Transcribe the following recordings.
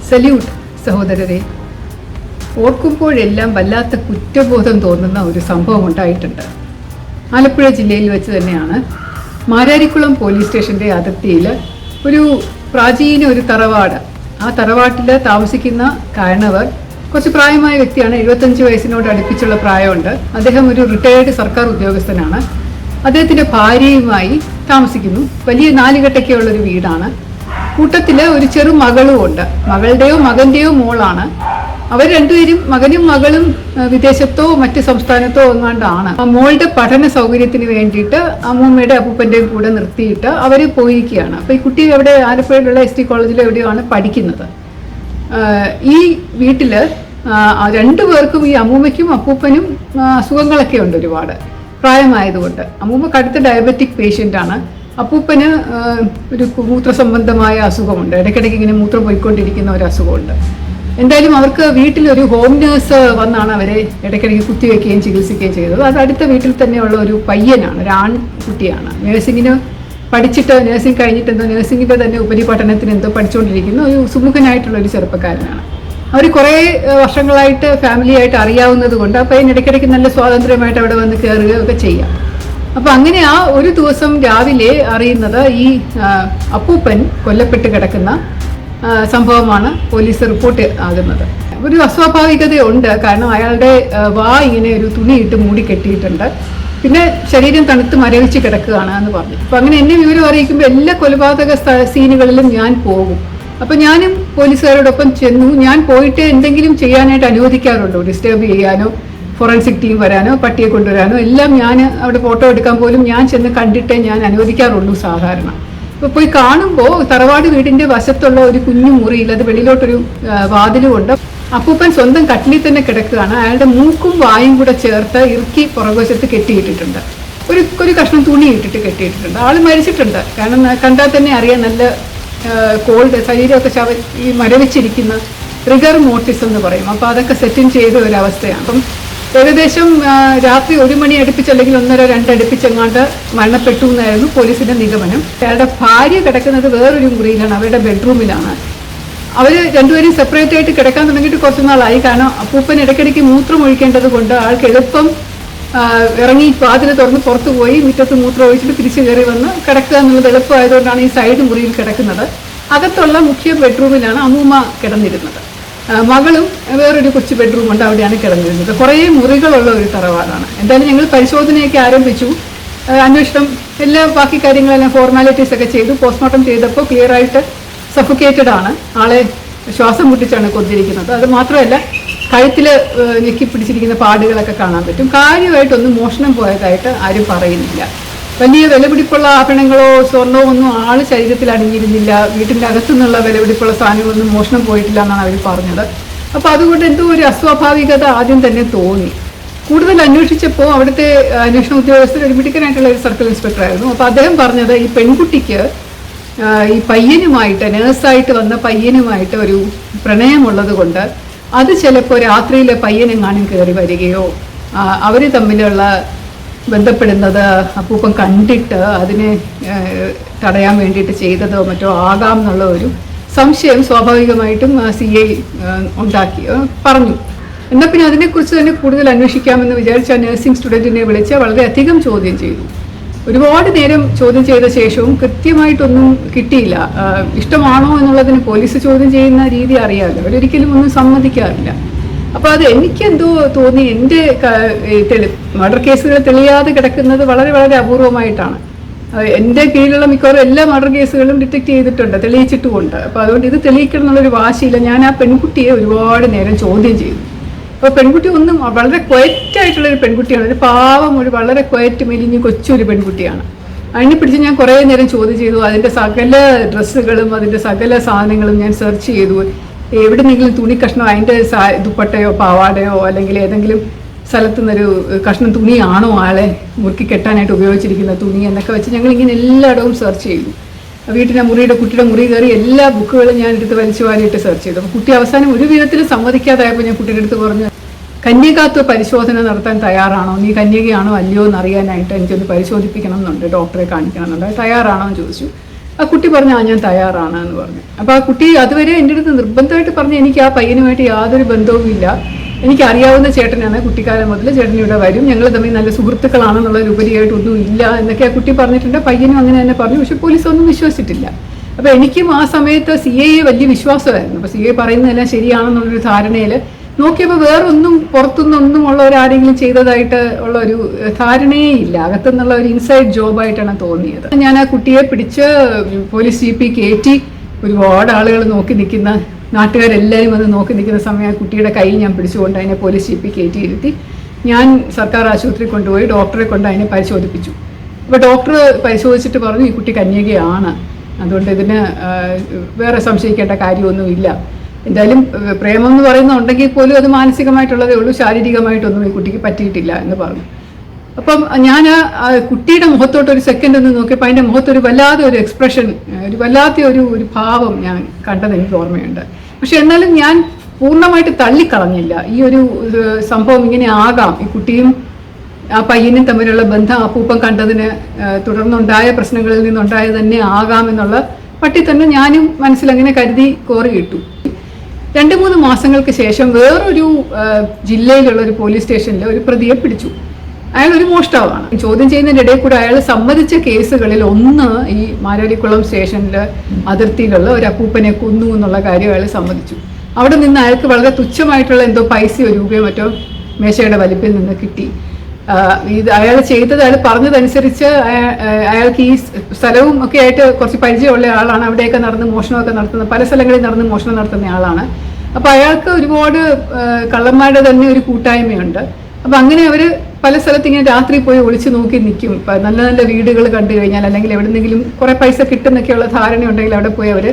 Salute സഹോദരരെ. ഓർക്കുമ്പോഴെല്ലാം വല്ലാത്ത കുറ്റബോധം തോന്നുന്ന ഒരു സംഭവം ഉണ്ടായിട്ടുണ്ട്. ആലപ്പുഴ ജില്ലയിൽ വെച്ച് തന്നെയാണ്. മാരാരിക്കുളം പോലീസ് സ്റ്റേഷൻ്റെ അതിർത്തിയിൽ ഒരു പ്രാചീന ഒരു തറവാട്. ആ തറവാട്ടിൽ താമസിക്കുന്ന കാരണവർ കുറച്ച് പ്രായമായ വ്യക്തിയാണ്. 75 വയസ്സിനോട് അടുപ്പിച്ചുള്ള പ്രായമുണ്ട്. അദ്ദേഹം ഒരു റിട്ടയേർഡ് സർക്കാർ ഉദ്യോഗസ്ഥനാണ്. അദ്ദേഹത്തിൻ്റെ ഭാര്യയുമായി താമസിക്കുന്നു. വലിയ നാലുകെട്ടൊക്കെയുള്ളൊരു വീടാണ്. കൂട്ടത്തിൽ ഒരു ചെറു മകളും ഉണ്ട്. മകളുടെയോ മകൻ്റെയോ മോളാണ്. അവർ രണ്ടുപേരും, മകനും മകളും വിദേശത്തോ മറ്റ് സംസ്ഥാനത്തോ എങ്ങാണ്ടാണ്. മോളുടെ പഠന സൗകര്യത്തിന് വേണ്ടിയിട്ട് അമ്മൂമ്മയുടെ അപ്പൂപ്പൻ്റെയും കൂടെ നിർത്തിയിട്ട് അവർ പോയിരിക്കുകയാണ്. അപ്പോൾ ഈ കുട്ടി അവിടെ ആലപ്പുഴയിലുള്ള ST കോളേജിൽ എവിടെയാണ് പഠിക്കുന്നത്. ഈ വീട്ടിൽ രണ്ടുപേർക്കും, ഈ അമ്മൂമ്മയ്ക്കും അപ്പൂപ്പനും അസുഖങ്ങളൊക്കെ ഉണ്ട് ഒരുപാട്, പ്രായമായതുകൊണ്ട്. അമ്മൂമ്മ കടുത്ത ഡയബറ്റിക് പേഷ്യൻ്റാണ്. അപ്പൂപ്പന് ഒരു മൂത്രസംബന്ധമായ അസുഖമുണ്ട്. ഇടയ്ക്കിടയ്ക്ക് ഇങ്ങനെ മൂത്രം പോയിക്കൊണ്ടിരിക്കുന്ന ഒരു അസുഖമുണ്ട്. എന്തായാലും അവർക്ക് വീട്ടിലൊരു ഹോം നേഴ്സ് വന്നാണ് അവരെ ഇടയ്ക്കിടയ്ക്ക് കുത്തിവെക്കുകയും ചികിത്സിക്കുകയും ചെയ്തത്. അത് അടുത്ത വീട്ടിൽ തന്നെയുള്ള ഒരു പയ്യനാണ്, ഒരു ആൺകുട്ടിയാണ്. നേഴ്സിങ്ങിന് പഠിച്ചിട്ട്, നേഴ്സിംഗ് കഴിഞ്ഞിട്ട് എന്തോ നേഴ്സിങ്ങിൻ്റെ തന്നെ ഉപരിപഠനത്തിന് എന്തോ പഠിച്ചുകൊണ്ടിരിക്കുന്ന ഒരു സുമുഖനായിട്ടുള്ള ഒരു ചെറുപ്പക്കാരനാണ്. അവർ കുറേ വർഷങ്ങളായിട്ട് ഫാമിലിയായിട്ട് അറിയാവുന്നത് കൊണ്ട് ആ പയ്യൻ ഇടയ്ക്കിടയ്ക്ക് നല്ല സ്വാതന്ത്ര്യമായിട്ട് അവിടെ വന്ന് കയറുകയൊക്കെ ചെയ്യാം. അപ്പോൾ അങ്ങനെ ആ ഒരു ദിവസം രാവിലെ അറിയുന്നത് ഈ അപ്പൂപ്പൻ കൊല്ലപ്പെട്ട് കിടക്കുന്ന സംഭവമാണ് പോലീസ് റിപ്പോർട്ട് ആകുന്നത്. ഒരു അസ്വാഭാവികതയുണ്ട്. കാരണം അയാളുടെ ഇങ്ങനെ ഒരു തുണിയിട്ട് മൂടി കെട്ടിയിട്ടുണ്ട്. പിന്നെ ശരീരം തണുത്ത് മരവിച്ച് കിടക്കുകയാണ് എന്ന് പറഞ്ഞു. അപ്പോൾ അങ്ങനെ എന്നെ വിവരം അറിയിക്കുമ്പോൾ എല്ലാ കൊലപാതക സീനുകളിലും ഞാൻ പോകും. അപ്പോൾ ഞാനും പോലീസുകാരോടൊപ്പം ചെന്നു. ഞാൻ പോയിട്ട് എന്തെങ്കിലും ചെയ്യാനായിട്ട് അനുവദിക്കാറുള്ളൂ. ഡിസ്റ്റർബ് ചെയ്യാനോ ഫോറൻസിക് ടീം വരാനോ പട്ടിയെ കൊണ്ടുവരാനോ എല്ലാം ഞാൻ അവിടെ ഫോട്ടോ എടുക്കാൻ പോലും ഞാൻ ചെന്ന് കണ്ടിട്ടേ ഞാൻ അനുവദിക്കാറുള്ളൂ സാധാരണ. അപ്പോൾ പോയി കാണുമ്പോൾ തറവാട് വീടിൻ്റെ വശത്തുള്ള ഒരു കുഞ്ഞു മുറിയിൽ, അത് വെളിയിലോട്ടൊരു വാതിലുകൊണ്ട്, അപ്പൂപ്പൻ സ്വന്തം കട്ടിലിൽ തന്നെ കിടക്കുകയാണ്. അയാളുടെ മൂക്കും വായും കൂടെ ചേർത്ത് ഇറുക്കി പുറകുവശത്ത് കെട്ടിയിട്ടിട്ടുണ്ട്. ഒരു കഷ്ണം തുണി ഇട്ടിട്ട് കെട്ടിയിട്ടിട്ടുണ്ട്. ആൾ മരിച്ചിട്ടുണ്ട്. കാരണം കണ്ടാൽ തന്നെ അറിയാം, നല്ല കോൾഡ്, ശരീരമൊക്കെ ഈ മരവിച്ചിരിക്കുന്ന റിഗർ മോർട്ടിസ് എന്ന് പറയും. അപ്പോൾ അതൊക്കെ സെറ്റിൻ ചെയ്ത ഒരവസ്ഥയാണ്. അപ്പം ഏകദേശം രാത്രി 1 മണി അടുപ്പിച്ച് അല്ലെങ്കിൽ 1:30-2 അടുപ്പിച്ചെങ്ങാണ്ട് മരണപ്പെട്ടു എന്നായിരുന്നു പോലീസിന്റെ നിഗമനം. അയാളുടെ ഭാര്യ കിടക്കുന്നത് വേറൊരു മുറിയിലാണ്, അവരുടെ ബെഡ്റൂമിലാണ്. അവർ രണ്ടുപേരും സെപ്പറേറ്റ് ആയിട്ട് കിടക്കാൻ തുടങ്ങിയിട്ട് കുറച്ച് നാളായി. കാരണം അപ്പൂപ്പൻ ഇടയ്ക്കിടയ്ക്ക് മൂത്രം ഒഴിക്കേണ്ടത് കൊണ്ട് ആൾക്ക് എളുപ്പം ഇറങ്ങി വാതിൽ തുറന്ന് പുറത്തു പോയി മുറ്റത്ത് മൂത്രം ഒഴിച്ചിട്ട് തിരിച്ചു കയറി വന്ന് കിടക്കുക എന്നുള്ളത് എളുപ്പമായതുകൊണ്ടാണ് ഈ സൈഡ് മുറിയിൽ കിടക്കുന്നത്. അകത്തുള്ള മുഖ്യ ബെഡ്റൂമിലാണ് അമ്മൂമ്മ കിടന്നിരുന്നത്. മകളും വേറൊരു കൊച്ചു ബെഡ്റൂമുണ്ട്, അവിടെയാണ് കിടന്നിരുന്നത്. കുറേ മുറികളുള്ള ഒരു തറവാടാണ്. എന്തായാലും ഞങ്ങൾ പരിശോധനയൊക്കെ ആരംഭിച്ചു. അന്വേഷണം ബാക്കി കാര്യങ്ങളെല്ലാം ഫോർമാലിറ്റീസ് ഒക്കെ ചെയ്തു. പോസ്റ്റ്മോർട്ടം ചെയ്തപ്പോൾ ക്ലിയറായിട്ട് സഫോക്കേറ്റഡ് ആണ്. ആളെ ശ്വാസം മുട്ടിച്ചാണ് കൊന്നിരിക്കുന്നത്. അത് മാത്രമല്ല, കഴുത്തിൽ ഞെക്കി പിടിച്ചിരിക്കുന്ന പാടുകളൊക്കെ കാണാൻ പറ്റും. കാര്യമായിട്ടൊന്നും മോഷണം പോയതായിട്ട് ആരും പറയുന്നില്ല. വലിയ വിലപിടിപ്പുള്ള ആഭരണങ്ങളോ സ്വർണമോ ഒന്നും ആൾ ശരീരത്തിൽ അണിഞ്ഞിരുന്നില്ല. വീട്ടിൻ്റെ അകത്തുനിന്നുള്ള വിലപിടിപ്പുള്ള സാധനങ്ങളൊന്നും മോഷണം പോയിട്ടില്ല എന്നാണ് അവർ പറഞ്ഞത്. അപ്പോൾ അതുകൊണ്ട് എന്തോ ഒരു അസ്വാഭാവികത ആദ്യം തന്നെ തോന്നി. കൂടുതൽ അന്വേഷിച്ചപ്പോൾ അവിടുത്തെ അന്വേഷണ ഉദ്യോഗസ്ഥർ ഒരു മിടുക്കനായിട്ടുള്ള ഒരു സർക്കിൾ ഇൻസ്പെക്ടറായിരുന്നു. അപ്പോൾ അദ്ദേഹം പറഞ്ഞത് ഈ പെൺകുട്ടിക്ക് ഈ പയ്യനുമായിട്ട്, നേഴ്സായിട്ട് വന്ന പയ്യനുമായിട്ട് ഒരു പ്രണയമുള്ളത് കൊണ്ട് അത് ചിലപ്പോൾ രാത്രിയിൽ പയ്യനെങ്ങാനും കയറി വരികയോ അവർ തമ്മിലുള്ള ബന്ധപ്പെടുന്നത് അപ്പൂപ്പൻ കണ്ടിട്ട് അതിനെ തടയാൻ വേണ്ടിയിട്ട് ചെയ്തതോ മറ്റോ ആകാം എന്നുള്ള ഒരു സംശയം സ്വാഭാവികമായിട്ടും CI പറഞ്ഞു. എന്നാൽ പിന്നെ അതിനെക്കുറിച്ച് തന്നെ കൂടുതൽ അന്വേഷിക്കാമെന്ന് വിചാരിച്ച നഴ്സിംഗ് സ്റ്റുഡൻറ്റിനെ വിളിച്ച് വളരെയധികം ചോദ്യം ചെയ്തു. ഒരുപാട് നേരം ചോദ്യം ചെയ്ത ശേഷവും കൃത്യമായിട്ടൊന്നും കിട്ടിയില്ല. ഇഷ്ടമാണോ എന്നുള്ളതിന് പോലീസ് ചോദ്യം ചെയ്യുന്ന രീതി അറിയാമല്ലോ, അവരൊരിക്കലും ഒന്നും സമ്മതിക്കാറില്ല. അപ്പോൾ അത് എനിക്കെന്തോ തോന്നി, എൻ്റെ മർഡർ കേസുകൾ തെളിയാതെ കിടക്കുന്നത് വളരെ വളരെ അപൂർവമായിട്ടാണ്. എൻ്റെ കീഴിലുള്ള മിക്കവാറും എല്ലാ മർഡർ കേസുകളും ഡിറ്റക്ട് ചെയ്തിട്ടുണ്ട്, തെളിയിച്ചിട്ടുമുണ്ട്. അപ്പോൾ അതുകൊണ്ട് ഇത് തെളിയിക്കണം എന്നുള്ളൊരു വാശിയില്ല. ഞാൻ ആ പെൺകുട്ടിയെ ഒരുപാട് നേരം ചോദ്യം ചെയ്തു. അപ്പോൾ പെൺകുട്ടി ഒന്നും വളരെ ക്വയറ്റായിട്ടുള്ളൊരു പെൺകുട്ടിയാണ്. ഒരു പാവം, ഒരു വളരെ ക്വയറ്റ് മെലിഞ്ഞ് കൊച്ചൊരു പെൺകുട്ടിയാണ്. അതിനെ പിടിച്ച് ഞാൻ കുറേ നേരം ചോദ്യം ചെയ്തു. അതിൻ്റെ സകല ഡ്രസ്സുകളും അതിൻ്റെ സകല സാധനങ്ങളും ഞാൻ സെർച്ച് ചെയ്തു. എവിടെന്നെങ്കിലും തുണി കഷ്ണം, അതിൻ്റെ ദുപ്പട്ടയോ പാവാടയോ അല്ലെങ്കിൽ ഏതെങ്കിലും സ്ഥലത്തു നിന്നൊരു കഷ്ണം തുണിയാണോ ആളെ മുറുക്കി കെട്ടാനായിട്ട് ഉപയോഗിച്ചിരിക്കുന്ന തുണി എന്നൊക്കെ വെച്ച് ഞങ്ങളിങ്ങനെ എല്ലായിടവും സെർച്ച് ചെയ്തു. വീട്ടിലെ കുട്ടിയുടെ മുറി കയറി എല്ലാ ബുക്കുകളും ഞാൻ എടുത്ത് വലിച്ചു വാരിയിട്ട് സെർച്ച് ചെയ്തു. അപ്പോൾ കുട്ടി അവസാനം ഒരു വിധത്തിൽ സമ്മതിക്കാതായപ്പോൾ ഞാൻ കുട്ടിയുടെ അടുത്ത് പറഞ്ഞു, കന്യകാത്വ പരിശോധന നടത്താൻ തയ്യാറാണോ, നീ കന്യകയാണോ അല്ലയോ എന്ന് അറിയാനായിട്ട് എനിക്കൊന്ന് പരിശോധിപ്പിക്കണം എന്നുണ്ട്, ഡോക്ടറെ കാണിക്കണം എന്നുണ്ട്, തയ്യാറാണോ എന്ന് ചോദിച്ചു. ആ കുട്ടി പറഞ്ഞു ഞാൻ തയ്യാറാണ് എന്ന് പറഞ്ഞു. അപ്പോൾ ആ കുട്ടി അതുവരെ എൻ്റെ അടുത്ത് നിർബന്ധമായിട്ട് പറഞ്ഞു എനിക്ക് ആ പയ്യനുമായിട്ട് യാതൊരു ബന്ധവും ഇല്ല, എനിക്ക് അറിയാവുന്ന ചേട്ടനാണ്, കുട്ടിക്കാലം മുതൽ ചേട്ടൻ ഇവിടെ വരും, ഞങ്ങൾ തമ്മിൽ നല്ല സുഹൃത്തുക്കളാണെന്നുള്ളൊരു ഉപരിയായിട്ടൊന്നും ഇല്ല എന്നൊക്കെ ആ കുട്ടി പറഞ്ഞിട്ടുണ്ട്. പയ്യനും അങ്ങനെ തന്നെ പറഞ്ഞു. പക്ഷെ പോലീസ് ഒന്നും വിശ്വസിച്ചിട്ടില്ല. അപ്പോൾ എനിക്കും ആ സമയത്ത് CA വലിയ വിശ്വാസമായിരുന്നു. അപ്പോൾ CA പറയുന്നതെല്ലാം ശരിയാണെന്നുള്ളൊരു ധാരണയിൽ നോക്കിയപ്പോൾ വേറൊന്നും പുറത്തുനിന്നൊന്നും ഉള്ളവരാരെങ്കിലും ചെയ്തതായിട്ട് ഉള്ള ഒരു ധാരണയേ ഇല്ല. അകത്തുനിന്നുള്ള ഒരു ഇൻസൈഡ് ജോബായിട്ടാണ് തോന്നിയത്. ഞാൻ ആ കുട്ടിയെ പിടിച്ച് പോലീസ് ജീപ്പിൽ കയറ്റി ഒരുപാട് ആളുകൾ നോക്കി നിൽക്കുന്ന, നാട്ടുകാരെല്ലാവരും വന്ന് നോക്കി നിൽക്കുന്ന സമയം ആ കുട്ടിയുടെ കൈ ഞാൻ പിടിച്ചുകൊണ്ട് അതിനെ പോലീസ് ജീപ്പിൽ കയറ്റിയിരുത്തി ഞാൻ സർക്കാർ ആശുപത്രി കൊണ്ടുപോയി ഡോക്ടറെ കൊണ്ട് അതിനെ പരിശോധിപ്പിച്ചു. അപ്പോൾ ഡോക്ടർ പരിശോധിച്ചിട്ട് പറഞ്ഞു ഈ കുട്ടി കന്യകയാണ്, അതുകൊണ്ട് ഇതിന് വേറെ സംശയിക്കേണ്ട കാര്യമൊന്നുമില്ല. എന്തായാലും പ്രേമം എന്ന് പറയുന്നുണ്ടെങ്കിൽ പോലും അത് മാനസികമായിട്ടുള്ളതേ ഉള്ളൂ, ശാരീരികമായിട്ടൊന്നും ഈ കുട്ടിക്ക് പറ്റിയിട്ടില്ല എന്ന് പറഞ്ഞു. അപ്പം ഞാൻ കുട്ടിയുടെ മുഖത്തോട്ട് ഒരു സെക്കൻഡ് ഒന്ന് നോക്കിയപ്പോൾ അതിൻ്റെ മുഖത്തൊരു വല്ലാതെ ഒരു എക്സ്പ്രഷൻ, ഒരു വല്ലാത്ത ഒരു ഭാവം ഞാൻ കണ്ടത് എനിക്ക് ഓർമ്മയുണ്ട്. പക്ഷെ എന്നാലും ഞാൻ പൂർണ്ണമായിട്ട് തള്ളിക്കളഞ്ഞില്ല. ഈ ഒരു സംഭവം ഇങ്ങനെ ആകാം, ഈ കുട്ടിയും ആ പയ്യനും തമ്മിലുള്ള ബന്ധം അപ്പൂപ്പൻ കണ്ടതിന് തുടർന്നുണ്ടായ പ്രശ്നങ്ങളിൽ നിന്നുണ്ടായത് തന്നെ ആകാമെന്നുള്ള പട്ടി തന്നെ ഞാനും മനസ്സിലങ്ങനെ കരുതി കോറിയിട്ടു. 2-3 മാസങ്ങൾക്ക് ശേഷം വേറൊരു ജില്ലയിലുള്ള ഒരു പോലീസ് സ്റ്റേഷനിൽ ഒരു പ്രതിയെ പിടിച്ചു. അയാൾ ഒരു മോഷ്ടാവാണ്. ചോദ്യം ചെയ്യുന്നതിൻ്റെ ഇടയിൽ കൂടെ അയാൾ സമ്മതിച്ച കേസുകളിൽ ഒന്ന് ഈ മാരാരിക്കുളം സ്റ്റേഷനിൽ അതിർത്തിയിലുള്ള ഒരു അപ്പൂപ്പനെ കൊന്നു എന്നുള്ള കാര്യം അയാൾ സമ്മതിച്ചു. അവിടെ നിന്ന് അയാൾക്ക് വളരെ തുച്ഛമായിട്ടുള്ള എന്തോ പൈസയോ രൂപയോ മറ്റോ മേശയുടെ വലിപ്പിൽ നിന്ന് കിട്ടി. ഇത് അയാൾ ചെയ്തത്, അയാൾ പറഞ്ഞതനുസരിച്ച് അയാൾക്ക് ഈ സ്ഥലവും ഒക്കെ ആയിട്ട് കുറച്ച് പരിചയമുള്ള ആളാണ്. അവിടെയൊക്കെ നടന്ന് മോഷണമൊക്കെ നടത്തുന്ന, പല സ്ഥലങ്ങളിൽ നടന്ന് മോഷണം നടത്തുന്ന ആളാണ്. അപ്പോൾ അയാൾക്ക് ഒരുപാട് കള്ളന്മാരുടെ തന്നെ ഒരു കൂട്ടായ്മയുണ്ട്. അപ്പം അങ്ങനെ അവർ പല സ്ഥലത്ത് ഇങ്ങനെ രാത്രി പോയി ഒളിച്ചു നോക്കി നിൽക്കും. നല്ല നല്ല വീടുകൾ കണ്ടു കഴിഞ്ഞാൽ അല്ലെങ്കിൽ എവിടെന്നെങ്കിലും കുറേ പൈസ കിട്ടുന്നൊക്കെയുള്ള ധാരണ ഉണ്ടെങ്കിൽ അവിടെ പോയി അവർ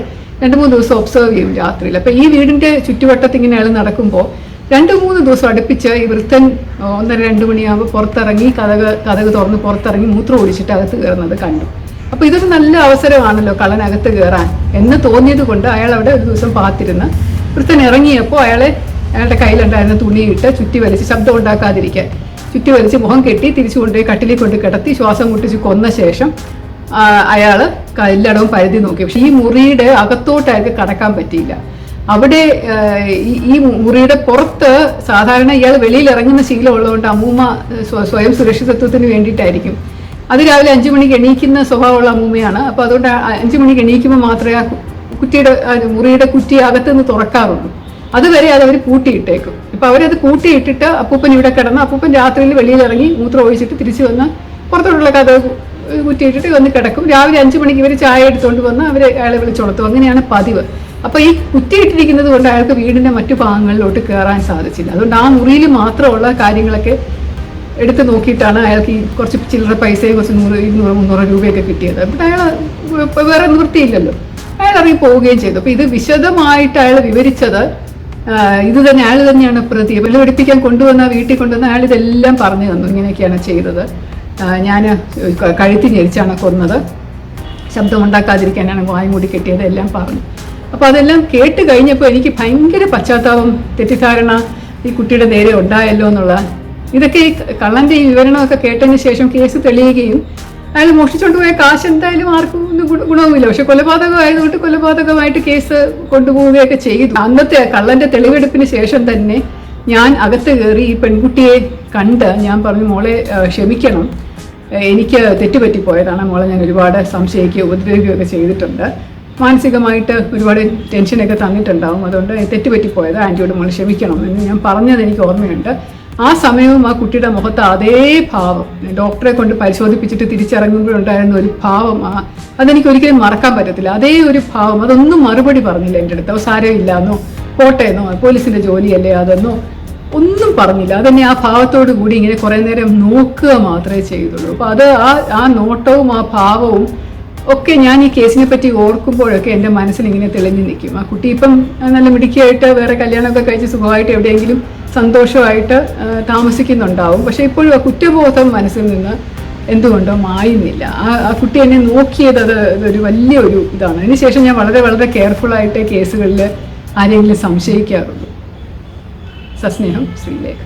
2-3 ദിവസം ഒബ്സർവ് ചെയ്യും രാത്രിയിൽ. അപ്പം ഈ വീടിൻ്റെ ചുറ്റുവട്ടത്ത് ഇങ്ങനെ അയാൾ നടക്കുമ്പോൾ 2-3 ദിവസം അടുപ്പിച്ച് ഈ വൃദ്ധൻ 1-2 മണിയാകുമ്പോൾ പുറത്തിറങ്ങി കഥക് തുറന്ന് പുറത്തിറങ്ങി മൂത്രം ഒഴിച്ചിട്ട് അകത്ത് കയറുന്നത് കണ്ടു. അപ്പോൾ ഇതൊരു നല്ല അവസരമാണല്ലോ കള്ളനകത്ത് കയറാൻ എന്ന് തോന്നിയത് കൊണ്ട് അയാൾ അവിടെ ഒരു ദിവസം പാത്തിരുന്ന് വൃദ്ധൻ ഇറങ്ങിയപ്പോൾ അയാളുടെ കയ്യിലുണ്ടായിരുന്ന തുണിയിട്ട് ചുറ്റി വലിച്ച്, ശബ്ദം ഉണ്ടാക്കാതിരിക്കാൻ ചുറ്റി വലിച്ച് മുഖം കെട്ടി തിരിച്ചു കൊണ്ടുപോയി കട്ടിലിൽ കൊണ്ട് കിടത്തി ശ്വാസം മുട്ടിച്ച് കൊന്ന ശേഷം അയാൾ എല്ലായിടവും പരിധി നോക്കി. പക്ഷെ ഈ മുറിയുടെ അകത്തോട്ട് അയാൾക്ക് കടക്കാൻ പറ്റിയില്ല. അവിടെ ഈ മുറിയുടെ പുറത്ത് സാധാരണ ഇയാൾ വെളിയിൽ ഇറങ്ങുന്ന ശീലമുള്ളതുകൊണ്ട് അമ്മൂമ്മ സ്വയം സുരക്ഷിതത്വത്തിന് വേണ്ടിയിട്ടായിരിക്കും. അത് രാവിലെ 5 മണിക്ക് എണീക്കുന്ന സ്വഭാവമുള്ള അമ്മൂമ്മയാണ്. അപ്പോൾ അതുകൊണ്ട് 5 മണിക്ക് എണീക്കുമ്പോൾ മാത്രമേ ആ മുറിയുടെ കുറ്റി അകത്തുനിന്ന് തുറക്കാറുള്ളൂ. അതുവരെ അത് അവർ പൂട്ടിയിട്ടേക്കും. ഇപ്പം അവരത് പൂട്ടിയിട്ടിട്ട് അപ്പൂപ്പൻ ഇവിടെ കിടന്ന് അപ്പൂപ്പൻ രാത്രിയിൽ വെളിയിലിറങ്ങി മൂത്രം ഒഴിച്ചിട്ട് തിരിച്ചു വന്ന് പുറത്തോട്ടുള്ള കഥ കുറ്റിയിട്ടിട്ട് വന്ന് കിടക്കും. രാവിലെ 5 മണിക്ക് ഇവർ ചായ എടുത്തുകൊണ്ട് വന്ന് അയാളെ വിളിച്ചുകൊടുത്തു. അങ്ങനെയാണ് പതിവ്. അപ്പോൾ ഈ കുറ്റിയിട്ടിരിക്കുന്നത് കൊണ്ട് അയാൾക്ക് വീടിൻ്റെ മറ്റു ഭാഗങ്ങളിലോട്ട് കയറാൻ സാധിച്ചില്ല. അതുകൊണ്ട് ആ മുറിയിൽ മാത്രമുള്ള കാര്യങ്ങളൊക്കെ എടുത്ത് നോക്കിയിട്ടാണ് അയാൾക്ക് ഈ കുറച്ച് ചില്ലറ പൈസയും കുറച്ച് 100-200-300 രൂപയൊക്കെ കിട്ടിയത്. അപ്പോൾ അയാൾ വേറെ നിവൃത്തിയില്ലല്ലോ, അയാൾ ഇറങ്ങി പോവുകയും ചെയ്തു. അപ്പോൾ ഇത് വിശദമായിട്ട് അയാൾ വിവരിച്ചത് ഇത് തന്നെ, അയാൾ തന്നെയാണ് പ്രതി. വെല്ലുവിളിപ്പിക്കാൻ കൊണ്ടുവന്ന, വീട്ടിൽ കൊണ്ടുവന്ന അയാൾ ഇതെല്ലാം പറഞ്ഞു തന്നു. ഇങ്ങനെയൊക്കെയാണ് ചെയ്തത്, ഞാൻ കഴുത്തി ഞെരിച്ചാണ് കൊന്നത്, ശബ്ദമുണ്ടാക്കാതിരിക്കാനാണ് വായ് മൂടി കെട്ടിയത്, എല്ലാം പറഞ്ഞു. അപ്പോൾ അതെല്ലാം കേട്ട് കഴിഞ്ഞപ്പോൾ എനിക്ക് ഭയങ്കര പശ്ചാത്താപം, തെറ്റിദ്ധാരണ ഈ കുട്ടിയുടെ നേരെ ഉണ്ടായല്ലോ എന്നുള്ള. ഇതൊക്കെ ഈ കള്ളൻ്റെ ഈ വിവരണമൊക്കെ കേട്ടതിന് ശേഷം കേസ് തെളിയുകയും അയാൾ മോഷ്ടിച്ചുകൊണ്ട് പോയ കാശ് എന്തായാലും ആർക്കും ഒന്നും ഗുണവുമില്ല. പക്ഷെ കൊലപാതകമായതുകൊണ്ട് കൊലപാതകമായിട്ട് കേസ് കൊണ്ടുപോവുകയൊക്കെ ചെയ്തു. അന്നത്തെ കള്ളൻ്റെ തെളിവെടുപ്പിന് ശേഷം തന്നെ ഞാൻ അകത്ത് കയറി ഈ പെൺകുട്ടിയെ കണ്ട് ഞാൻ പറഞ്ഞു, മോളെ ക്ഷമിക്കണം, എനിക്ക് തെറ്റുപറ്റിപ്പോയതാണ് മോളെ, ഞാൻ ഒരുപാട് സംശയിക്കുകയോ ഉപദ്രവിക്കുകയൊക്കെ ചെയ്തിട്ടുണ്ട്, മാനസികമായിട്ട് ഒരുപാട് ടെൻഷനൊക്കെ തന്നിട്ടുണ്ടാവും, അതുകൊണ്ട് തെറ്റുപറ്റിപ്പോയത്, ആൻറ്റിയോട് മോൾ ക്ഷമിക്കണം എന്ന് ഞാൻ പറഞ്ഞത് എനിക്ക് ഓർമ്മയുണ്ട്. ആ സമയവും ആ കുട്ടിയുടെ മുഖത്ത് അതേ ഭാവം, ഡോക്ടറെ കൊണ്ട് പരിശോധിപ്പിച്ചിട്ട് തിരിച്ചിറങ്ങുമ്പോഴുണ്ടായിരുന്ന ഒരു ഭാവം, അതെനിക്ക് ഒരിക്കലും മറക്കാൻ പറ്റത്തില്ല. അതേ ഒരു ഭാവം, അതൊന്നും മറുപടി പറഞ്ഞില്ല എൻ്റെ അടുത്ത്. സാരമില്ലാന്നോ, കോട്ടയെന്നോ, പോലീസിൻ്റെ ജോലിയല്ലേ അതെന്നോ ഒന്നും പറഞ്ഞില്ല. അതെന്നെ ആ ഭാവത്തോടു കൂടി ഇങ്ങനെ കുറേ നേരം നോക്കുക മാത്രമേ ചെയ്തുള്ളൂ. അപ്പോൾ അത് ആ നോട്ടവും ആ ഭാവവും ഒക്കെ ഞാൻ ഈ കേസിനെ പറ്റി ഓർക്കുമ്പോഴൊക്കെ എൻ്റെ മനസ്സിൽ ഇങ്ങനെ തെളിഞ്ഞു നിൽക്കും. ആ കുട്ടി ഇപ്പം നല്ല മിടുക്കിയായിട്ട് വേറെ കല്യാണമൊക്കെ കഴിച്ച് സുഖമായിട്ട് എവിടെയെങ്കിലും സന്തോഷമായിട്ട് താമസിക്കുന്നുണ്ടാവും. പക്ഷേ ഇപ്പോഴും ആ കുറ്റബോധം മനസ്സിൽ നിന്ന് എന്തുകൊണ്ടോ മായുന്നില്ല. ആ കുട്ടി എന്നെ നോക്കിയത് ഒരു വലിയൊരു ഇതാണ്. അതിനുശേഷം ഞാൻ വളരെ വളരെ കെയർഫുള്ളായിട്ട് കേസുകളിൽ ആരെങ്കിലും സംശയിക്കാറുള്ളൂ. സസ്നേഹം, ശ്രീലേഖ.